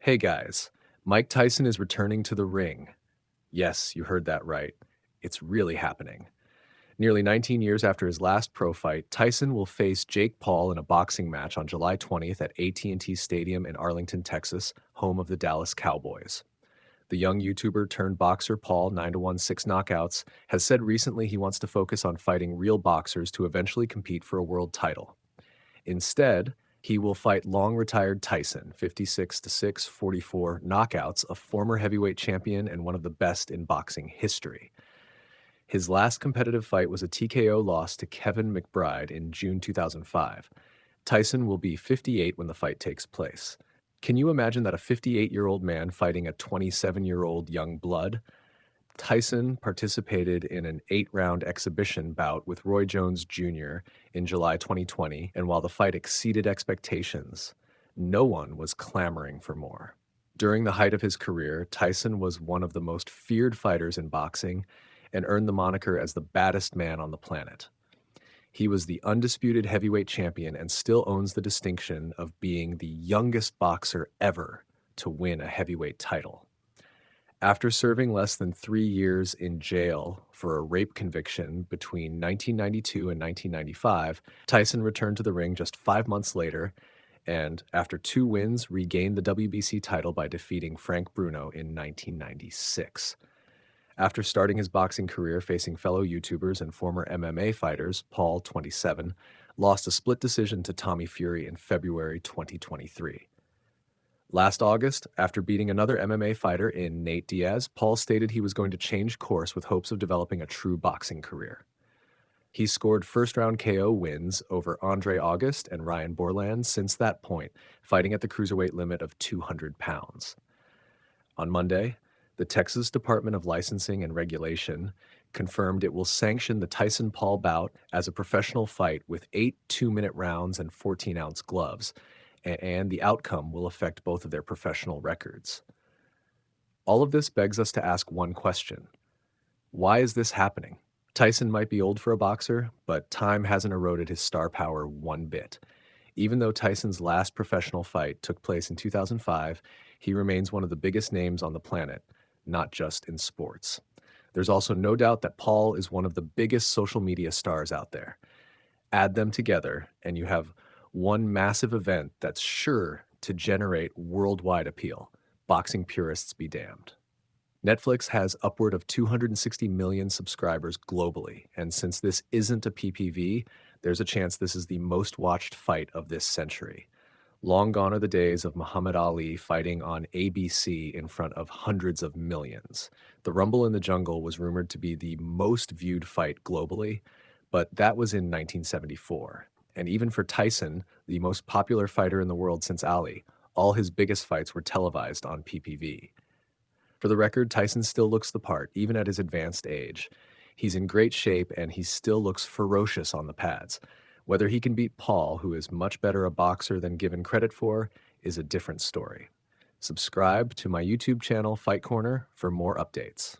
Hey guys, Mike Tyson is returning to the ring. Yes, you heard that right. It's really happening. Nearly 19 years after his last pro fight, Tyson will face Jake Paul in a boxing match on July 20th at AT&T Stadium in Arlington, Texas, home of the Dallas Cowboys. The young YouTuber turned boxer Paul, 9-1 6 knockouts, has said recently he wants to focus on fighting real boxers to eventually compete for a world title. Instead, he will fight long-retired Tyson, 56 6, 44 knockouts, a former heavyweight champion and one of the best in boxing history. His last competitive fight was a TKO loss to Kevin McBride in June 2005. Tyson will be 58 when the fight takes place. Can you imagine that a 58-year-old man fighting a 27-year-old young blood? Tyson participated in an 8-round exhibition bout with Roy Jones Jr. in July 2020, and while the fight exceeded expectations, no one was clamoring for more. During the height of his career, Tyson was one of the most feared fighters in boxing and earned the moniker as the baddest man on the planet. He was the undisputed heavyweight champion and still owns the distinction of being the youngest boxer ever to win a heavyweight title. After serving less than 3 years in jail for a rape conviction between 1992 and 1995, Tyson returned to the ring just 5 months later and, after 2 wins, regained the WBC title by defeating Frank Bruno in 1996. After starting his boxing career facing fellow YouTubers and former MMA fighters, Paul, 27, lost a split decision to Tommy Fury in February 2023. Last August, after beating another MMA fighter in Nate Diaz, Paul stated he was going to change course with hopes of developing a true boxing career. He scored first-round KO wins over Andre August and Ryan Borland since that point, fighting at the cruiserweight limit of 200 pounds. On Monday, the Texas Department of Licensing and Regulation confirmed it will sanction the Tyson-Paul bout as a professional fight with 8 2-minute rounds and 14-ounce gloves, and the outcome will affect both of their professional records. All of this begs us to ask one question. Why is this happening? Tyson might be old for a boxer, but time hasn't eroded his star power one bit. Even though Tyson's last professional fight took place in 2005, he remains one of the biggest names on the planet, not just in sports. There's also no doubt that Paul is one of the biggest social media stars out there. Add them together, and you have one massive event that's sure to generate worldwide appeal. Boxing purists be damned. Netflix has upward of 260 million subscribers globally, and since this isn't a PPV, there's a chance this is the most watched fight of this century. Long gone are the days of Muhammad Ali fighting on ABC in front of hundreds of millions. The Rumble in the Jungle was rumored to be the most viewed fight globally, but that was in 1974. And even for Tyson, the most popular fighter in the world since Ali, all his biggest fights were televised on PPV. For the record, Tyson still looks the part, even at his advanced age. He's in great shape and he still looks ferocious on the pads. Whether he can beat Paul, who is much better a boxer than given credit for, is a different story. Subscribe to my YouTube channel, Fight Corner, for more updates.